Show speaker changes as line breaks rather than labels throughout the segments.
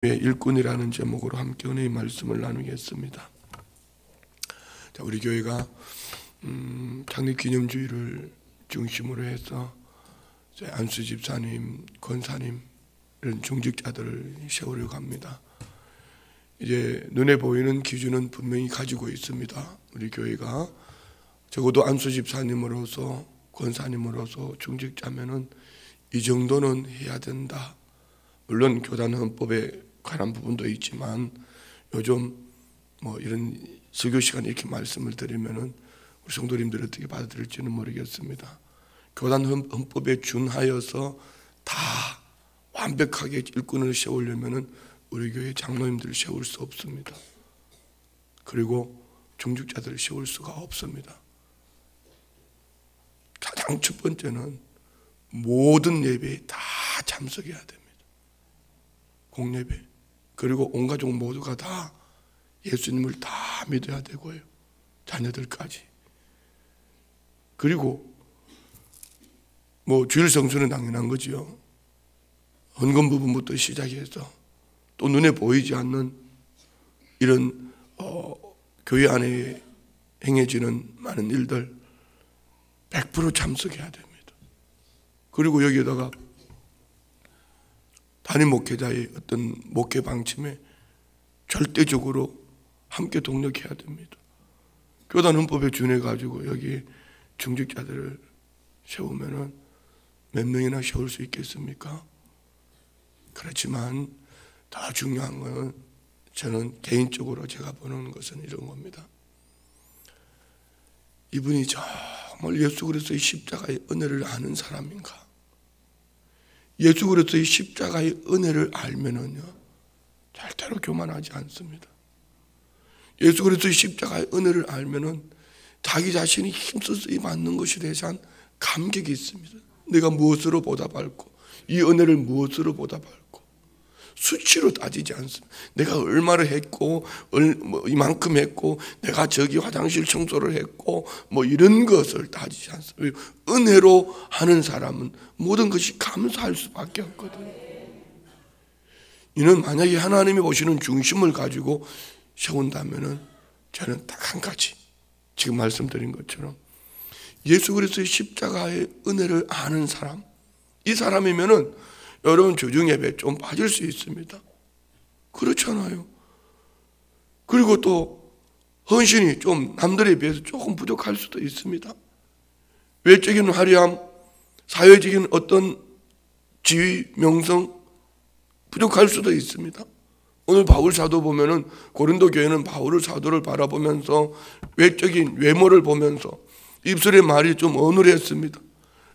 일꾼이라는 제목으로 함께 은혜의 말씀을 나누겠습니다. 자, 우리 교회가 창립기념주의를 중심으로 해서 안수 집사님, 권사님 이런 중직자들을 세우려고 합니다. 이제 눈에 보이는 기준은 분명히 가지고 있습니다. 우리 교회가 적어도 안수 집사님으로서 권사님으로서 중직자면은 이 정도는 해야 된다. 물론 교단 헌법에 관한 부분도 있지만 요즘 이런 설교 시간에 이렇게 말씀을 드리면은 우리 성도님들이 어떻게 받아들일지는 모르겠습니다. 교단 헌법에 준하여서 다 완벽하게 일꾼을 세우려면은 우리 교회 장로님들을 세울 수 없습니다. 그리고 중직자들을 세울 수가 없습니다. 가장 첫 번째는 모든 예배에 다 참석해야 됩니다. 공예배. 그리고 온 가족 모두가 다 예수님을 다 믿어야 되고요. 자녀들까지. 그리고 주일 성수는 당연한 거지요. 헌금 부분부터 시작해서 또 눈에 보이지 않는 이런 교회 안에 행해지는 많은 일들 100% 참석해야 됩니다. 그리고 여기에다가 담임 목회자의 어떤 목회 방침에 절대적으로 함께 동력해야 됩니다. 교단 헌법에 준해 가지고 여기 중직자들을 세우면은 몇 명이나 세울 수 있겠습니까? 그렇지만 더 중요한 것은 저는 개인적으로 제가 보는 것은 이런 겁니다. 이분이 정말 예수 그리스도의 십자가의 은혜를 아는 사람인가? 예수 그리스도의 십자가의 은혜를 알면은요, 절대로 교만하지 않습니다. 예수 그리스도의 십자가의 은혜를 알면은 자기 자신이 힘써서 받는 것에 대한 감격이 있습니다. 내가 무엇으로 보답할고, 이 은혜를 무엇으로 보답할고, 수치로 따지지 않습니다. 내가 얼마를 했고, 이만큼 했고, 내가 저기 화장실 청소를 했고, 이런 것을 따지지 않습니다. 은혜로 하는 사람은 모든 것이 감사할 수밖에 없거든요. 이는 만약에 하나님이 보시는 중심을 가지고 세운다면은 저는 딱 한 가지, 지금 말씀드린 것처럼 예수 그리스도의 십자가의 은혜를 아는 사람, 이 사람이면은 여러분 주중예배 좀 빠질 수 있습니다. 그렇잖아요. 그리고 또 헌신이 좀 남들에 비해서 조금 부족할 수도 있습니다. 외적인 화려함, 사회적인 어떤 지위, 명성 부족할 수도 있습니다. 오늘 바울 사도 보면은 고린도 교회는 바울 사도를 바라보면서 외적인 외모를 보면서 입술의 말이 좀 어눌했습니다.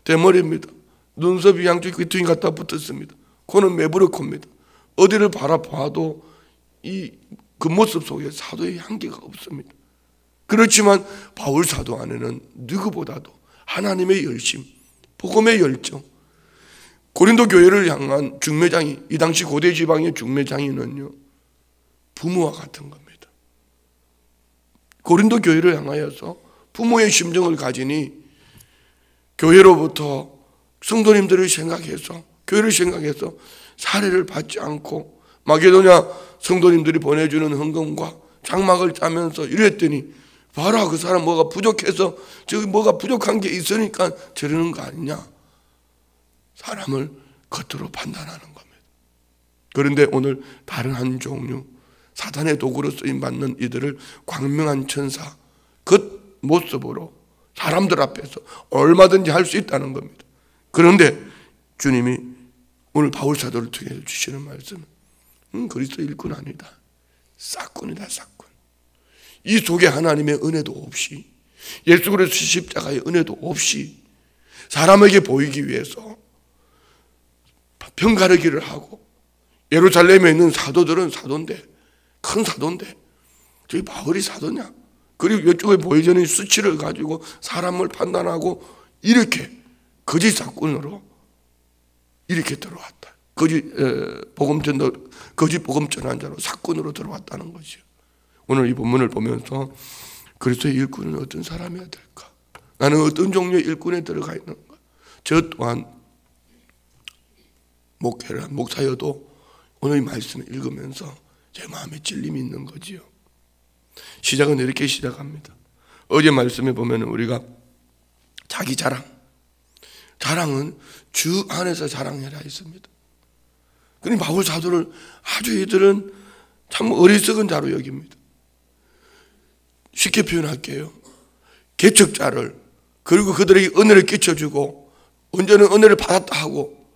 대머리입니다. 눈썹이 양쪽 귀퉁이 갖다 붙었습니다. 코는 매부르코입니다. 어디를 바라봐도 그 모습 속에 사도의 향기가 없습니다. 그렇지만 바울 사도 안에는 누구보다도 하나님의 열심, 복음의 열정, 고린도 교회를 향한 중매장이, 이 당시 고대 지방의 중매장이는요, 부모와 같은 겁니다. 고린도 교회를 향하여서 부모의 심정을 가지니 교회로부터 성도님들을 생각해서, 교회를 생각해서 사례를 받지 않고 마게도냐 성도님들이 보내주는 헌금과 장막을 짜면서 이랬더니 봐라, 그 사람 뭐가 부족해서 저기 뭐가 부족한 게 있으니까 저러는 거 아니냐. 사람을 겉으로 판단하는 겁니다. 그런데 오늘 다른 한 종류, 사단의 도구로 쓰임받는 이들을 광명한 천사 그 모습으로 사람들 앞에서 얼마든지 할 수 있다는 겁니다. 그런데 주님이 오늘 바울 사도를 통해서 주시는 말씀은 그리스도 일꾼 아니다. 싹꾼이다, 싹꾼. 이 속에 하나님의 은혜도 없이, 예수 그리스도 십자가의 은혜도 없이 사람에게 보이기 위해서 편가르기를 하고, 예루살렘에 있는 사도들은 사도인데, 큰 사도인데 저기 바울이 사도냐? 그리고 이쪽에 보이자는 수치를 가지고 사람을 판단하고 이렇게 거짓 사건으로 이렇게 들어왔다. 거짓 복음 전한 자로 사건으로 들어왔다는 것이요. 오늘 이 본문을 보면서 그리스도의 일꾼은 어떤 사람이어야 될까? 나는 어떤 종류의 일꾼에 들어가 있는가? 저 또한 목사여도 오늘 이 말씀을 읽으면서 제 마음에 찔림이 있는 거지요. 시작은 이렇게 시작합니다. 어제 말씀에 보면 우리가 자기 자랑은 주 안에서 자랑해라 했습니다. 그러니 바울 사도를 아주 이들은 참 어리석은 자로 여깁니다. 쉽게 표현할게요. 개척자를, 그리고 그들에게 은혜를 끼쳐주고 언제는 은혜를 받았다 하고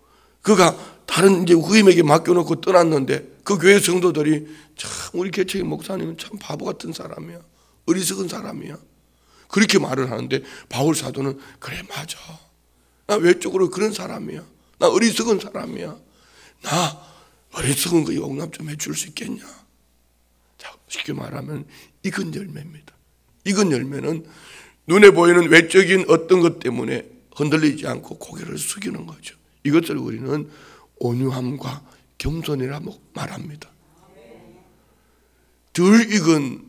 그가 다른 이제 후임에게 맡겨놓고 떠났는데 그 교회 성도들이 참 우리 개척의 목사님은 참 바보 같은 사람이야, 어리석은 사람이야, 그렇게 말을 하는데 바울 사도는 그래 맞아, 나 외적으로 그런 사람이야, 나 어리석은 사람이야, 나 어리석은 거 용납 좀 해줄 수 있겠냐. 자, 쉽게 말하면 익은 열매입니다. 익은 열매는 눈에 보이는 외적인 어떤 것 때문에 흔들리지 않고 고개를 숙이는 거죠. 이것을 우리는 온유함과 겸손이라고 말합니다. 덜 익은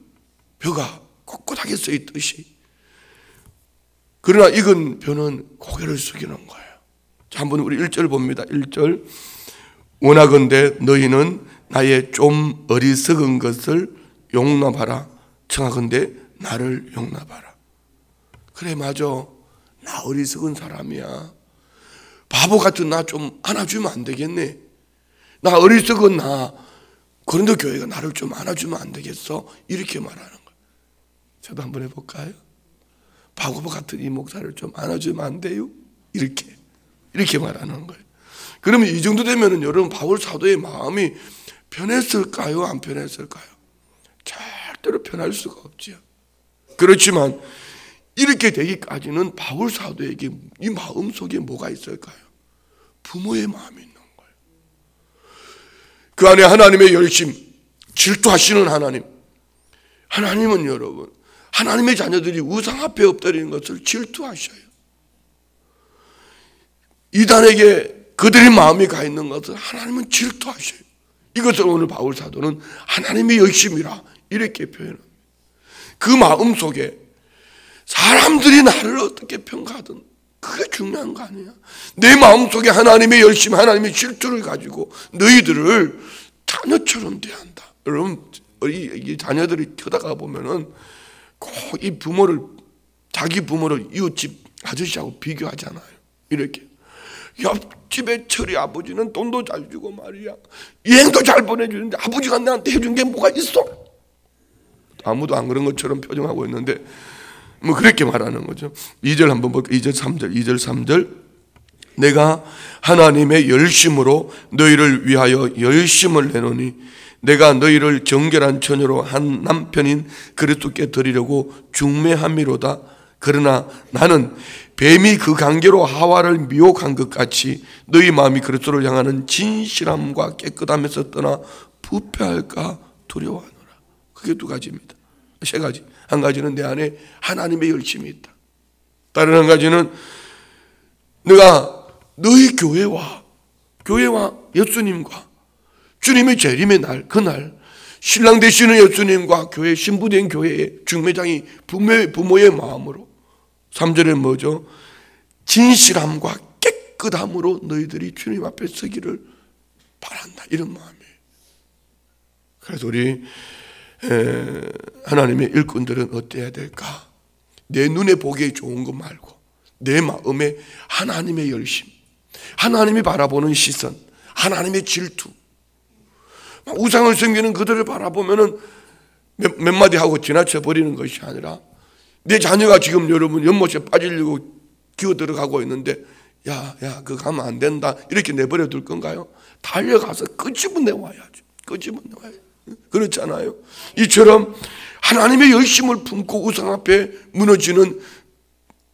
벼가 꼿꼿하게 서 있듯이, 그러나 익은 벼는 고개를 숙이는 거예요. 자, 한번 우리 1절 봅니다. 1절. 원하건대 너희는 나의 좀 어리석은 것을 용납하라. 청하건대 나를 용납하라. 그래 맞아, 나 어리석은 사람이야. 바보 같은 나 좀 안아주면 안 되겠네. 나 어리석은 나 고린도 교회가 나를 좀 안아주면 안 되겠어? 이렇게 말하는 거예요. 저도 한번 해볼까요? 바보 같은 이 목사를 좀 안아주면 안 돼요? 이렇게 말하는 거예요. 그러면 이 정도 되면은 여러분 바울 사도의 마음이 편했을까요? 안 편했을까요? 절대로 편할 수가 없지요. 그렇지만 이렇게 되기까지는 바울 사도에게 이 마음 속에 뭐가 있을까요? 부모의 마음이 있는 거예요. 그 안에 하나님의 열심, 질투하시는 하나님. 하나님은 여러분, 하나님의 자녀들이 우상 앞에 엎드리는 것을 질투하셔요. 이단에게 그들의 마음이 가 있는 것을 하나님은 질투하셔요. 이것을 오늘 바울 사도는 하나님의 열심이라 이렇게 표현합니다. 그 마음 속에 사람들이 나를 어떻게 평가하든 그게 중요한 거 아니야. 내 마음속에 하나님의 열심, 하나님의 질투를 가지고 너희들을 자녀처럼 대한다. 여러분, 이 자녀들이 크다가 보면은 꼭 이 부모를, 자기 부모를 이웃집 아저씨하고 비교하잖아요. 이렇게. 옆집의 철이 아버지는 돈도 잘 주고 말이야, 여행도 잘 보내주는데 아버지가 나한테 해준 게 뭐가 있어? 아무도 안 그런 것처럼 표정하고 있는데 뭐 그렇게 말하는 거죠. 2절 한번 볼까요? 2절 3절. 2절 3절. 내가 하나님의 열심으로 너희를 위하여 열심을 내노니 내가 너희를 정결한 처녀로 한 남편인 그리스도께 드리려고 중매함이로다. 그러나 나는 뱀이 그 관계로 하와를 미혹한 것 같이 너희 마음이 그리스도를 향하는 진실함과 깨끗함에서 떠나 부패할까 두려워하노라. 그게 두 가지입니다. 세 가지. 한 가지는 내 안에 하나님의 열심이 있다. 다른 한 가지는 내가 너희 교회와 예수님과 주님의 재림의 날, 그날 신랑 되시는 예수님과 교회, 신부된 교회의 중매장이 부모의 마음으로, 3절에 뭐죠? 진실함과 깨끗함으로 너희들이 주님 앞에 서기를 바란다. 이런 마음이에요. 그래서 우리 하나님의 일꾼들은 어때야 될까? 내 눈에 보기에 좋은 것 말고 내 마음에 하나님의 열심, 하나님이 바라보는 시선, 하나님의 질투. 우상을 섬기는 그들을 바라보면은 몇 마디 하고 지나쳐 버리는 것이 아니라, 내 자녀가 지금 여러분 연못에 빠지려고 기어 들어가고 있는데 야 그거 가면 안 된다 이렇게 내버려 둘 건가요? 달려가서 끄집어내와야죠. 끄집어내와야죠. 그렇잖아요. 이처럼 하나님의 열심을 품고 우상 앞에 무너지는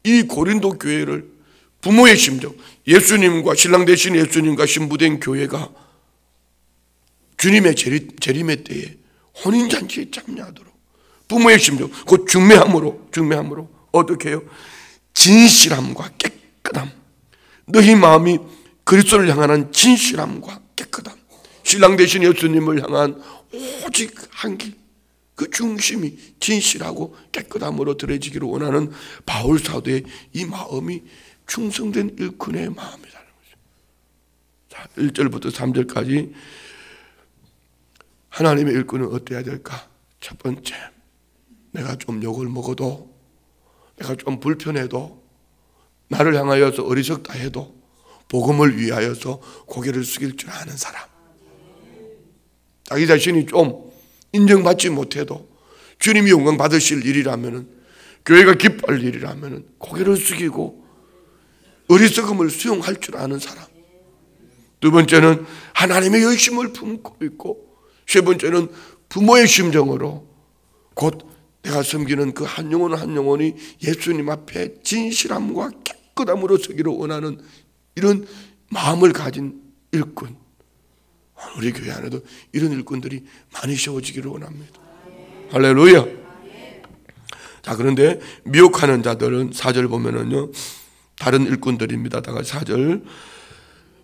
이 고린도 교회를, 부모의 심정, 예수님과 신랑 되신 예수님과 신부된 교회가 주님의 재림의 때에 혼인잔치에 참여하도록 부모의 심정, 곧 중매함으로 어떻게 해요? 진실함과 깨끗함, 너희 마음이 그리스도를 향하는 진실함과 깨끗함, 신랑 되신 예수님을 향한 오직 한 길, 그 중심이 진실하고 깨끗함으로 드려지기를 원하는 바울 사도의 이 마음이 충성된 일꾼의 마음이라는 거죠. 자, 1절부터 3절까지 하나님의 일꾼은 어때야 될까? 첫 번째, 내가 좀 욕을 먹어도, 내가 좀 불편해도, 나를 향하여서 어리석다 해도 복음을 위하여서 고개를 숙일 줄 아는 사람. 자기 자신이 좀 인정받지 못해도 주님이 영광 받으실 일이라면은, 교회가 기뻐할 일이라면은 고개를 숙이고 어리석음을 수용할 줄 아는 사람. 두 번째는 하나님의 열심을 품고 있고, 세 번째는 부모의 심정으로 곧 내가 섬기는 그 한 영혼 한 영혼이 예수님 앞에 진실함과 깨끗함으로 서기를 원하는 이런 마음을 가진 일꾼. 우리 교회 안에도 이런 일꾼들이 많이 세워지기를 원합니다. 할렐루야. 자, 그런데 미혹하는 자들은 4절 보면은요, 다른 일꾼들입니다. 다가 4절,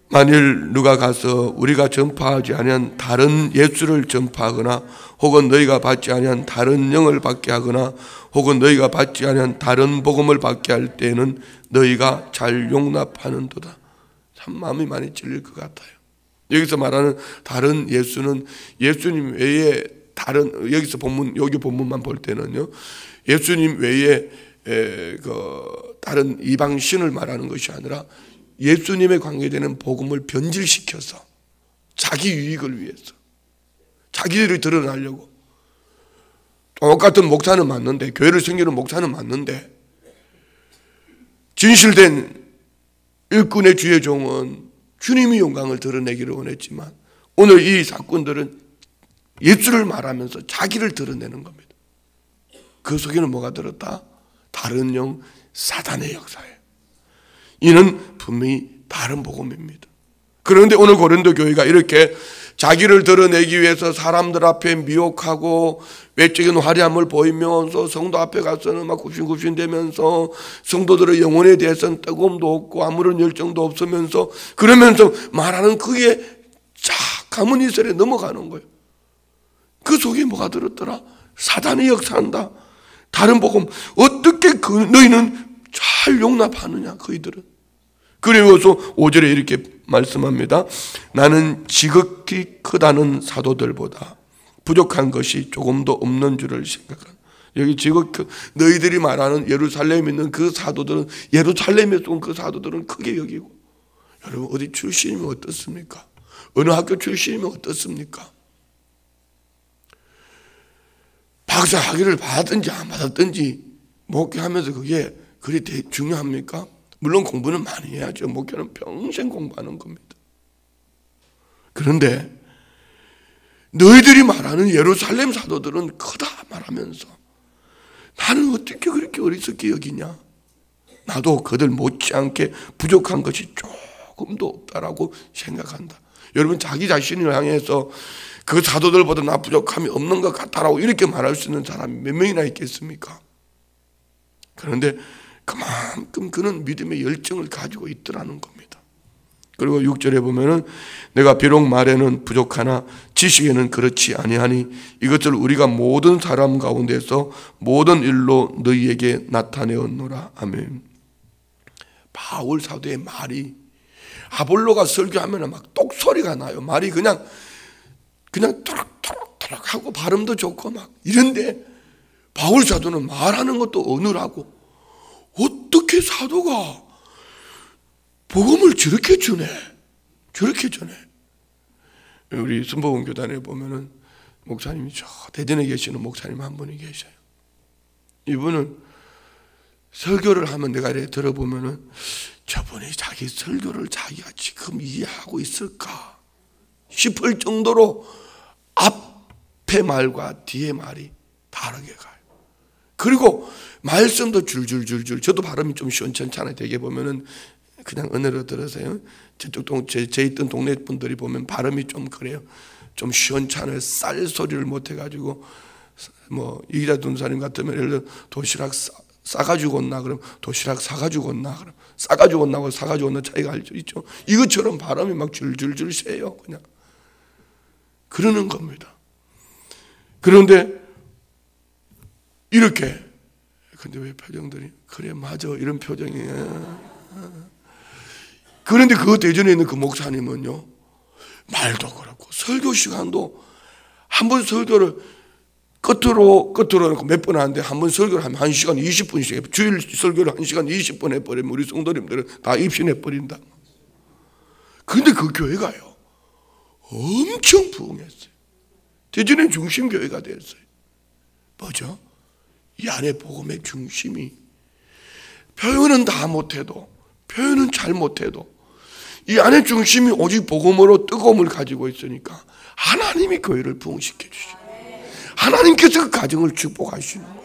만일 누가 가서 우리가 전파하지 아니한 다른 예수를 전파하거나 혹은 너희가 받지 아니한 다른 영을 받게 하거나 혹은 너희가 받지 아니한 다른 복음을 받게 할 때에는 너희가 잘 용납하는도다. 참 마음이 많이 찔릴 것 같아요. 여기서 말하는 다른 예수는 예수님 외에 다른, 여기서 본문, 여기 본문만 볼 때는요, 예수님 외에 다른 이방 신을 말하는 것이 아니라 예수님에 관계되는 복음을 변질시켜서 자기 유익을 위해서, 자기들이 드러나려고, 똑같은 목사는 맞는데, 교회를 섬기는 목사는 맞는데, 진실된 일꾼의 주의 종은 주님이 영광을 드러내기를 원했지만, 오늘 이 사건들은 예수를 말하면서 자기를 드러내는 겁니다. 그 속에는 뭐가 들었다? 다른 영, 사단의 역사예요. 이는 분명히 다른 복음입니다. 그런데 오늘 고린도 교회가 이렇게 자기를 드러내기 위해서 사람들 앞에 미혹하고 외적인 화려함을 보이면서 성도 앞에 가서는 막 굽신굽신대면서 성도들의 영혼에 대해서는 뜨거움도 없고 아무런 열정도 없으면서 그러면서 말하는 그게 가문 이설에 넘어가는 거예요. 그 속에 뭐가 들었더라? 사단이 역사한다. 다른 복음. 어떻게 너희는 잘 용납하느냐, 그이들은. 그리고서 5절에 이렇게 말씀합니다. 나는 지극히 크다는 사도들보다 부족한 것이 조금도 없는 줄을 생각한다. 여기 지극히 너희들이 말하는 예루살렘에 있는 그 사도들은, 예루살렘에서 온 그 사도들은 크게 여기고, 여러분 어디 출신이면 어떻습니까? 어느 학교 출신이면 어떻습니까? 박사 학위를 받았든지 안 받았든지 목회하면서 그게 그리 중요합니까? 물론 공부는 많이 해야죠. 목회는 평생 공부하는 겁니다. 그런데 너희들이 말하는 예루살렘 사도들은 크다 말하면서 나는 어떻게 그렇게 어리석게 여기냐? 나도 그들 못지않게 부족한 것이 조금도 없다라고 생각한다. 여러분 자기 자신을 향해서 그 사도들보다 나 부족함이 없는 것 같다라고 이렇게 말할 수 있는 사람이 몇 명이나 있겠습니까? 그런데 그만큼 그는 믿음의 열정을 가지고 있더라는 겁니다. 그리고 6절에 보면은 내가 비록 말에는 부족하나 지식에는 그렇지 아니하니 이것을 우리가 모든 사람 가운데서 모든 일로 너희에게 나타내었노라. 아멘. 바울 사도의 말이, 아볼로가 설교하면 막 똑소리가 나요. 말이 그냥 토락토락 하고 발음도 좋고 막 이런데 바울 사도는 말하는 것도 어눌하고 어떻게 사도가 복음을 저렇게 주네. 저렇게 전해. 우리 순복음 교단에 보면은 목사님이 저 대전에 계시는 목사님 한 분이 계셔요. 이분은 설교를 하면 내가 이렇게 들어보면은 저분이 자기 설교를 자기가 지금 이해하고 있을까 싶을 정도로 앞에 말과 뒤에 말이 다르게 가요. 그리고 말씀도 줄줄줄줄. 저도 발음이 좀 시원찮잖아요. 되게 보면은 그냥 은혜로 들으세요. 저쪽 제 있던 동네 분들이 보면 발음이 좀 그래요. 좀 시원찮아요. 쌀 소리를 못 해가지고 뭐 이기자 돈사님 같으면 예를 들어 도시락 싸가지고 온나 그럼 도시락 사가지고 온나 그럼 싸가지고 온나고 사가지고 온나 차이가 알죠 있죠. 이것처럼 발음이 막 줄줄줄 새요. 그냥 그러는 겁니다. 그런데 이렇게 근데 왜 표정들이 그래 맞아 이런 표정이에요. 그런데 그 대전에 있는 그 목사님은요 말도 그렇고 설교 시간도 한 번 설교를 끝으로 몇 번 하는데 한 번 설교를 하면 1시간 20분씩 해. 주일 설교를 1시간 20분 해버리면 우리 성도님들은 다 입신해버린다. 그런데 그 교회가요 엄청 부흥했어요. 대전의 중심 교회가 됐어요. 뭐죠? 이 안에 복음의 중심이, 표현은 다 못해도, 표현은 잘 못해도 이 안에 중심이 오직 복음으로 뜨거움을 가지고 있으니까 하나님이 교회를 부흥시켜 주시죠. 하나님께서 그 가정을 축복하시는 거예요.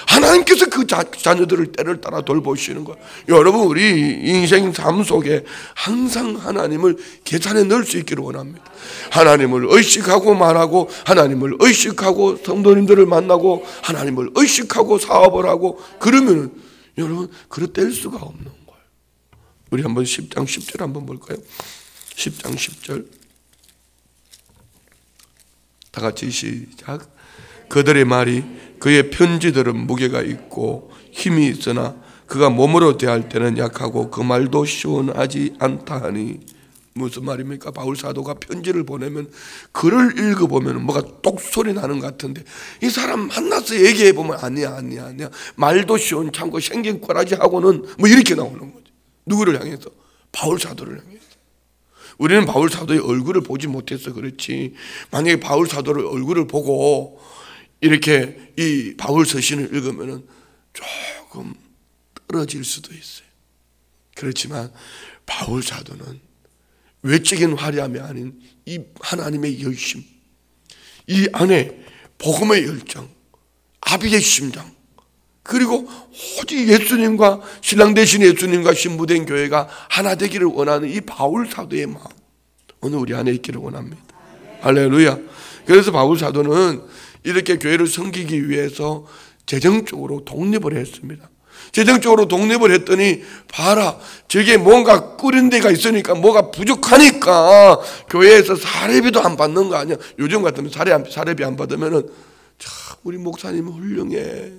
하나님께서 그 자녀들을 때를 따라 돌보시는 거예요. 여러분, 우리 인생 삶 속에 항상 하나님을 계산에 넣을 수 있기를 원합니다. 하나님을 의식하고 말하고, 하나님을 의식하고 성도님들을 만나고, 하나님을 의식하고 사업을 하고, 그러면 여러분 그릇 뗄 수가 없는 거예요. 우리 한번 10장 10절 한번 볼까요? 10장 10절 다 같이 시작. 그들의 말이, 그의 편지들은 무게가 있고 힘이 있으나 그가 몸으로 대할 때는 약하고 그 말도 시원하지 않다 하니. 무슨 말입니까? 바울 사도가 편지를 보내면 글을 읽어보면 뭐가 똑소리 나는 것 같은데, 이 사람 만나서 얘기해보면 아니야 말도 시원찮고 생긴 꼬라지 하고는 뭐 이렇게 나오는 거죠. 누구를 향해서? 바울 사도를 향해서. 우리는 바울 사도의 얼굴을 보지 못해서 그렇지, 만약에 바울 사도를 얼굴을 보고 이렇게 이 바울 서신을 읽으면 조금 떨어질 수도 있어요. 그렇지만 바울 사도는 외적인 화려함이 아닌 이 하나님의 열심, 이 안에 복음의 열정, 아비의 심장, 그리고 오직 예수님과 신랑 되신 예수님과 신부된 교회가 하나 되기를 원하는 이 바울 사도의 마음, 오늘 우리 안에 있기를 원합니다. 할렐루야. 그래서 바울 사도는 이렇게 교회를 섬기기 위해서 재정적으로 독립을 했습니다. 재정적으로 독립을 했더니 봐라, 저게 뭔가 꾸린 데가 있으니까 뭐가 부족하니까 교회에서 사례비도 안 받는 거 아니야. 요즘 같으면 사례비 안 받으면은 참 우리 목사님은 훌륭해,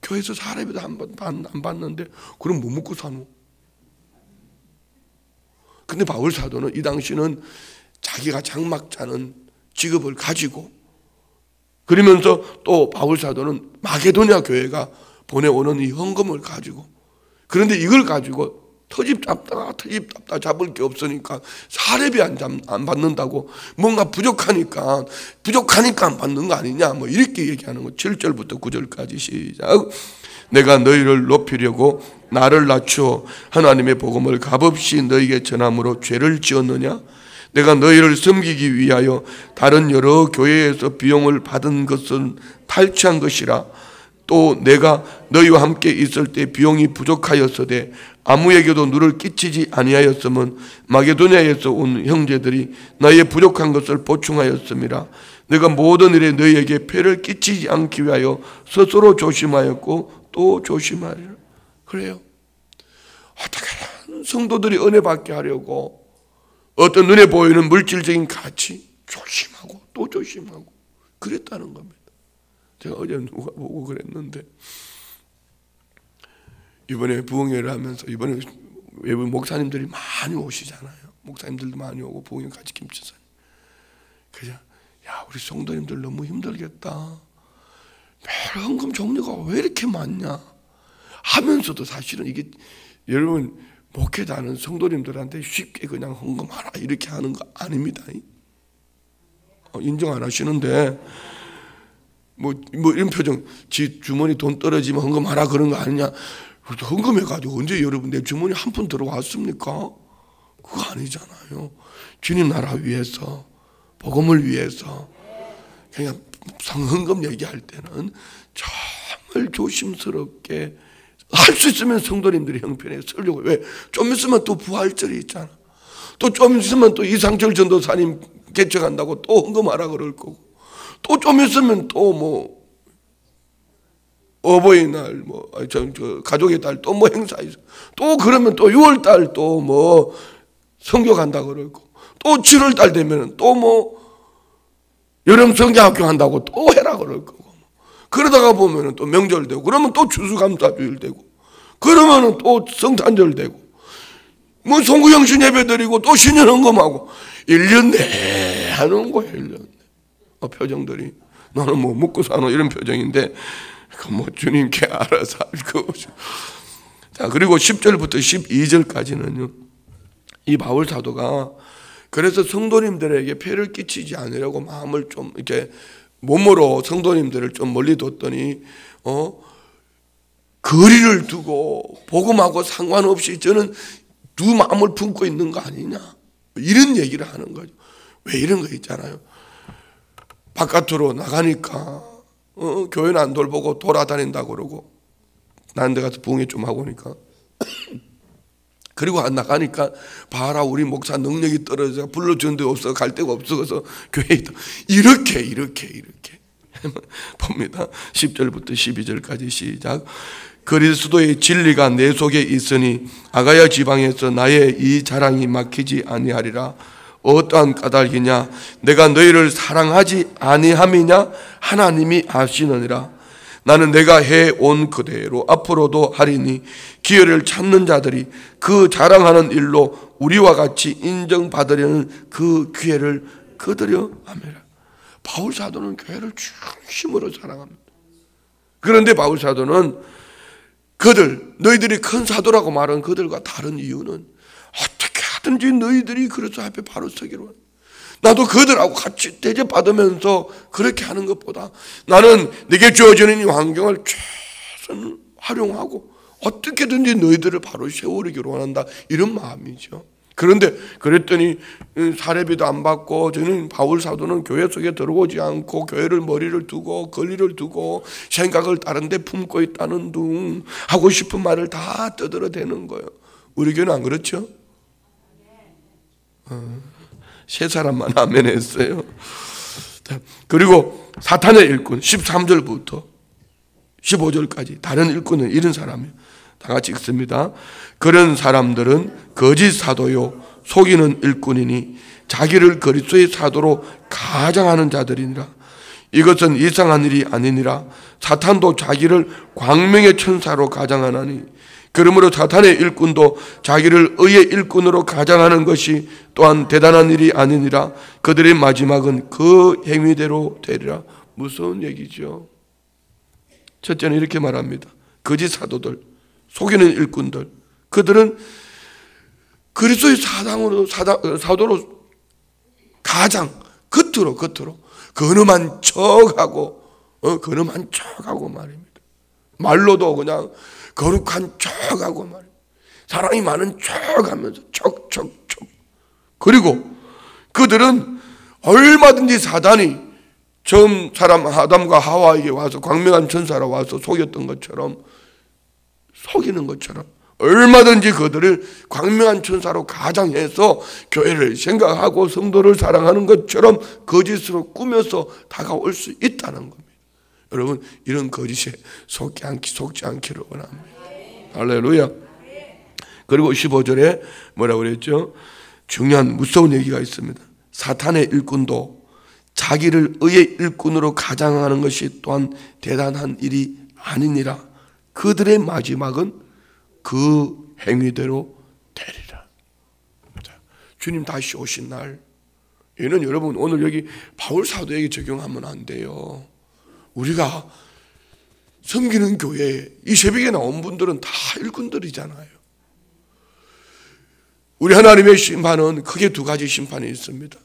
교회에서 사례비도 안 받는데 그럼 뭐 먹고 사노? 근데 바울 사도는 이 당시는 자기가 장막자는 직업을 가지고, 그러면서 또 바울 사도는 마게도냐 교회가 보내오는 이 헌금을 가지고, 그런데 이걸 가지고 터집 잡다가 잡을 게 없으니까 사례비 안 받는다고, 뭔가 부족하니까 안 받는 거 아니냐, 뭐 이렇게 얘기하는 거. 7절부터 9절까지 시작. 내가 너희를 높이려고 나를 낮추어 하나님의 복음을 값없이 너희에게 전함으로 죄를 지었느냐? 내가 너희를 섬기기 위하여 다른 여러 교회에서 비용을 받은 것은 탈취한 것이라. 또 내가 너희와 함께 있을 때 비용이 부족하였으되 아무에게도 누를 끼치지 아니하였음은 마게도냐에서 온 형제들이 나의 부족한 것을 보충하였음이라. 내가 모든 일에 너희에게 폐를 끼치지 않기 위하여 스스로 조심하였고 또 조심하리라. 그래요. 어떻게 성도들이 은혜 받게 하려고 어떤 눈에 보이는 물질적인 가치 조심하고 또 조심하고 그랬다는 겁니다. 제가 어제 누가 보고 그랬는데, 이번에 부흥회를 하면서 이번에 외부 목사님들이 많이 오시잖아요. 목사님들도 많이 오고 부흥회 같이 김치사님. 그냥 야, 우리 성도님들 너무 힘들겠다. 매일 헌금 종류가 왜 이렇게 많냐 하면서도 사실은 이게 여러분 목회자는 성도님들한테 쉽게 그냥 헌금하라 이렇게 하는 거 아닙니다. 인정 안 하시는데 뭐 이런 표정, 지 주머니 돈 떨어지면 헌금하라 그런 거 아니냐. 헌금해가지고 언제 여러분 내 주머니 한 푼 들어왔습니까? 그거 아니잖아요. 주님 나라 위해서, 복음을 위해서 그냥 성헌금 얘기할 때는 정말 조심스럽게 할 수 있으면 성도님들이 형편에 쓰려고. 왜? 좀 있으면 또 부활절이 있잖아. 또 좀 있으면 또 이상철 전도사님 개척한다고 또 헌금하라 그럴 거고, 또 좀 있으면 또 뭐 어버이날 뭐 가족의 달 또 뭐 행사 있어. 또 그러면 또 6월달 또 뭐 성교 간다 그럴 거고, 또 7월달 되면 또 뭐 여름 성경학교 한다고 또 해라 그럴 거고, 그러다가 보면은 또 명절 되고, 그러면 또 추수감사주일 되고, 그러면은 또 성탄절 되고, 뭐 송구영신 예배 드리고 또 신년 헌금하고 1년 내내 하는 거예요. 1년. 표정들이. 너는 뭐 먹고 사노 이런 표정인데 그 뭐 주님께 알아서 알고. 자, 그리고 10절부터 12절까지는요. 이 바울 사도가 그래서 성도님들에게 폐를 끼치지 않으려고 마음을 좀 이렇게 몸으로 성도님들을 좀 멀리 뒀더니 거리를 두고 복음하고 상관없이 저는 두 마음을 품고 있는 거 아니냐 이런 얘기를 하는 거죠. 왜 이런 거 있잖아요. 바깥으로 나가니까 교회는 안 돌보고 돌아다닌다고 그러고 난 데 가서 부흥회 좀 하고 오니까 그리고 안 나가니까 봐라 우리 목사 능력이 떨어져 불러준 데 없어 갈 데가 없어서 교회에 있다. 이렇게 봅니다. 10절부터 12절까지 시작. 그리스도의 진리가 내 속에 있으니 아가야 지방에서 나의 이 자랑이 막히지 아니하리라. 어떠한 까닭이냐 내가 너희를 사랑하지 아니함이냐 하나님이 아시느니라. 나는 내가 해온 그대로 앞으로도 하리니 기회를 찾는 자들이 그 자랑하는 일로 우리와 같이 인정받으려는 그 기회를 거두려 함이라. 바울 사도는 교회를 중심으로 사랑합니다. 그런데 바울 사도는 너희들이 큰 사도라고 말한 그들과 다른 이유는 어떻게 하든지 너희들이 그리스도 앞에 바로 서기로 합니다. 나도 그들하고 같이 대접받으면서 그렇게 하는 것보다 나는 내게 주어지는 이 환경을 최선 활용하고 어떻게든지 너희들을 바로 세우기로 원한다 이런 마음이죠. 그런데 그랬더니 사례비도 안 받고 저는 바울 사도는 교회 속에 들어오지 않고 교회를 머리를 두고 거리를 두고 생각을 다른 데 품고 있다는 둥 하고 싶은 말을 다 떠들어대는 거예요. 우리 교회는 안 그렇죠? 세 사람만 아멘 했어요. 그리고 사탄의 일꾼 13절부터 15절까지 다른 일꾼은 이런 사람이에요. 다 같이 읽습니다. 그런 사람들은 거짓 사도요 속이는 일꾼이니 자기를 그리스도의 사도로 가장하는 자들이니라. 이것은 이상한 일이 아니니라. 사탄도 자기를 광명의 천사로 가장하나니 그러므로 사탄의 일꾼도 자기를 의의 일꾼으로 가장하는 것이 또한 대단한 일이 아니니라. 그들의 마지막은 그 행위대로 되리라. 무서운 얘기죠. 첫째는 이렇게 말합니다. 거짓 사도들, 속이는 일꾼들, 그들은 그리스도의 사도로 가장 겉으로 근엄한 척하고 말입니다. 말로도 그냥 거룩한 척하고 말이에요. 사랑이 많은 척하면서 척. 그리고 그들은 얼마든지 사단이 처음 사람 아담과 하와에게 와서 광명한 천사로 와서 속였던 것처럼 속이는 것처럼 얼마든지 그들을 광명한 천사로 가장해서 교회를 생각하고 성도를 사랑하는 것처럼 거짓으로 꾸며서 다가올 수 있다는 겁니다. 여러분 이런 거짓에 속지 않기를 원합니다. 할렐루야. 그리고 15절에 뭐라고 그랬죠? 중요한 무서운 얘기가 있습니다. 사탄의 일꾼도 자기를 의의 일꾼으로 가장하는 것이 또한 대단한 일이 아니니라. 그들의 마지막은 그 행위대로 되리라. 주님 다시 오신 날, 얘는 여러분 오늘 여기 바울 사도에게 적용하면 안 돼요. 우리가 섬기는 교회에 이 새벽에 나온 분들은 다 일꾼들이잖아요. 우리 하나님의 심판은 크게 두 가지 심판이 있습니다.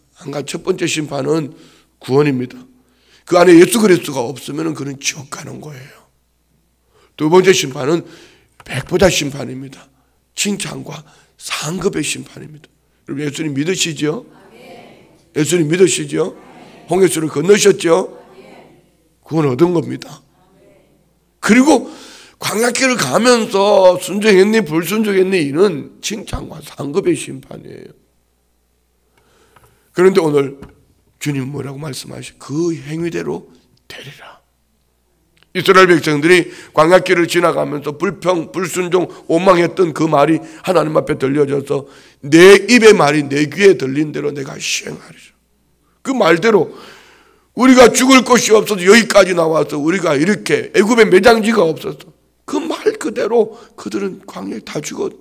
첫 번째 심판은 구원입니다. 그 안에 예수 그리스도가 없으면 그는 지옥 가는 거예요. 두 번째 심판은 백보자 심판입니다. 칭찬과 상급의 심판입니다. 여러분 예수님 믿으시죠? 예수님 믿으시죠? 홍해수를 건너셨죠? 그건 얻은 겁니다. 그리고 광야길을 가면서 순종했니 불순종했니 이는 칭찬과 상급의 심판이에요. 그런데 오늘 주님 뭐라고 말씀하시죠? 그 행위대로 되리라. 이스라엘 백성들이 광야길을 지나가면서 불순종, 오망했던 그 말이 하나님 앞에 들려져서 내 입의 말이 내 귀에 들린 대로 내가 시행하리라. 그 말대로 우리가 죽을 곳이 없어서 여기까지 나와서 우리가 이렇게 애굽에 매장지가 없어서 그 말 그대로 그들은 광야에 다 죽었어.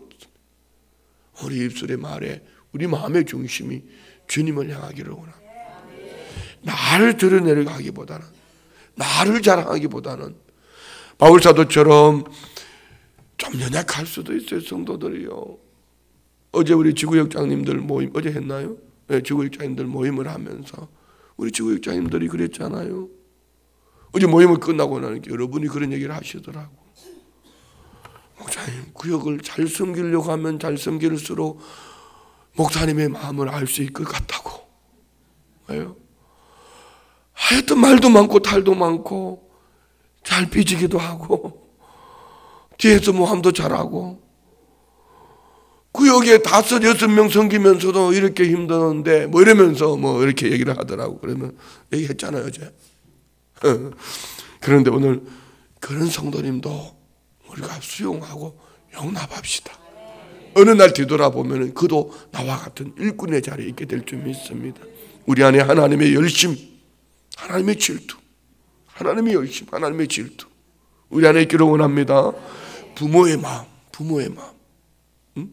우리 입술의 말에 우리 마음의 중심이 주님을 향하기를 원합니다. 나를 드러내려가기보다는, 나를 자랑하기보다는 바울사도처럼 좀 연약할 수도 있어요. 성도들이요. 어제 우리 지구역장님들 모임, 어제 했나요? 네, 지구역장님들 모임을 하면서 우리 지구역장님들이 그랬잖아요. 어제 모임을 끝나고 나니까 여러분이 그런 얘기를 하시더라고. 목사님, 구역을 잘 섬기려고 하면 잘 섬길수록 목사님의 마음을 알 수 있을 것 같다고. 왜요? 하여튼 말도 많고 탈도 많고 잘 삐지기도 하고 뒤에서 모함도 잘하고 구역에 5, 6명 섬기면서도 이렇게 힘드는데 뭐 이러면서 뭐 이렇게 얘기를 하더라고. 그러면 얘기했잖아요 어제. 그런데 오늘 그런 성도님도 우리가 수용하고 용납합시다. 어느 날 뒤돌아보면 그도 나와 같은 일꾼의 자리에 있게 될 줄 믿습니다. 우리 안에 하나님의 열심, 하나님의 질투, 하나님의 열심, 하나님의 질투 우리 안에 있기를 원합니다. 부모의 마음, 부모의 마음.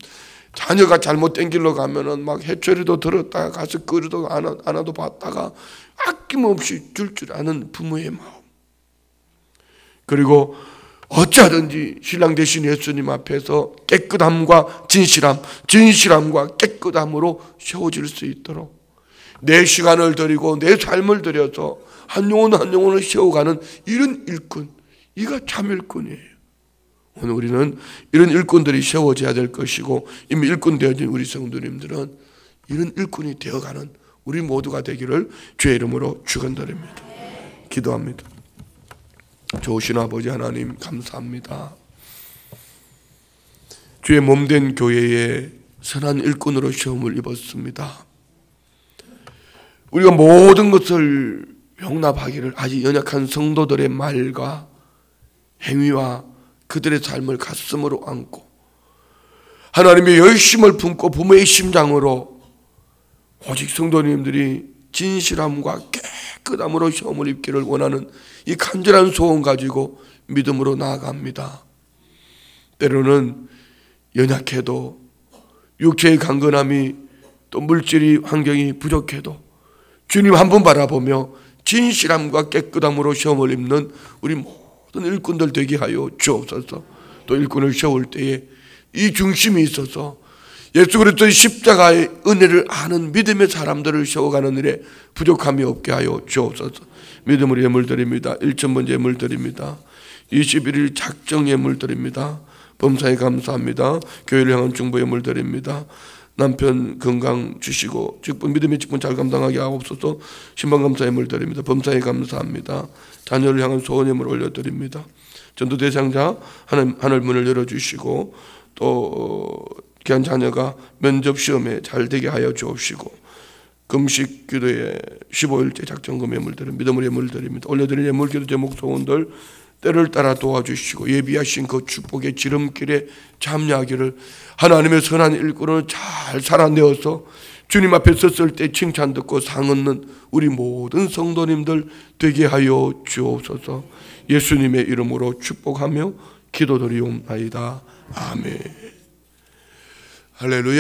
자녀가 잘못된 길로 가면은 막 해초리도 들었다가 가서 끓이도 안아도 봤다가 아낌없이 줄 아는 부모의 마음. 그리고 어찌하든지 신랑 되신 예수님 앞에서 깨끗함과 진실함과 깨끗함으로 세워질 수 있도록 내 시간을 드리고 내 삶을 들여서 한 영혼 한 영혼을 세워가는 이런 일꾼, 이가 참 일꾼이에요. 오늘 우리는 이런 일꾼들이 세워져야 될 것이고 이미 일꾼 되어진 우리 성도님들은 이런 일꾼이 되어가는 우리 모두가 되기를 주의 이름으로 축원드립니다. 기도합니다. 좋으신 아버지 하나님 감사합니다. 주의 몸된 교회에 선한 일꾼으로 시험을 입었습니다. 우리가 모든 것을 용납하기를 아직 연약한 성도들의 말과 행위와 그들의 삶을 가슴으로 안고 하나님의 열심을 품고 부모의 심장으로 오직 성도님들이 진실함과 깨끗함으로 시험을 입기를 원하는 이 간절한 소원 가지고 믿음으로 나아갑니다. 때로는 연약해도 육체의 강건함이 또 물질이 환경이 부족해도 주님 한 분 바라보며 진실함과 깨끗함으로 시험을 입는 우리 모든 일꾼들 되게 하여 주옵소서. 또 일꾼을 세울 때에 이 중심이 있어서 예수 그리스도의 십자가의 은혜를 아는 믿음의 사람들을 세워가는 일에 부족함이 없게 하여 주옵소서. 믿음으로 예물 드립니다. 1,000번 예물 드립니다. 21일 작정 예물 드립니다. 범사에 감사합니다. 교회를 향한 중보 예물 드립니다. 남편 건강 주시고 직분 믿음의 직분 잘 감당하게 하옵소서. 신방 감사 예물 드립니다. 범사에 감사합니다. 자녀를 향한 소원 예물 올려드립니다. 전도 대상자 하늘 문을 열어주시고 또 귀한 자녀가 면접 시험에 잘 되게 하여 주옵시고 금식 기도에 15일째 작정금 예물 드립니다. 믿음으로 예물 드립니다. 올려드린 예물 기도 제목 소원들 때를 따라 도와주시고 예비하신 그 축복의 지름길에 참여하기를 하나님의 선한 일꾼을 잘 살아내어서 주님 앞에 섰을 때 칭찬 듣고 상 얻는 우리 모든 성도님들 되게 하여 주옵소서. 예수님의 이름으로 축복하며 기도드리옵나이다. 아멘. 할렐루야.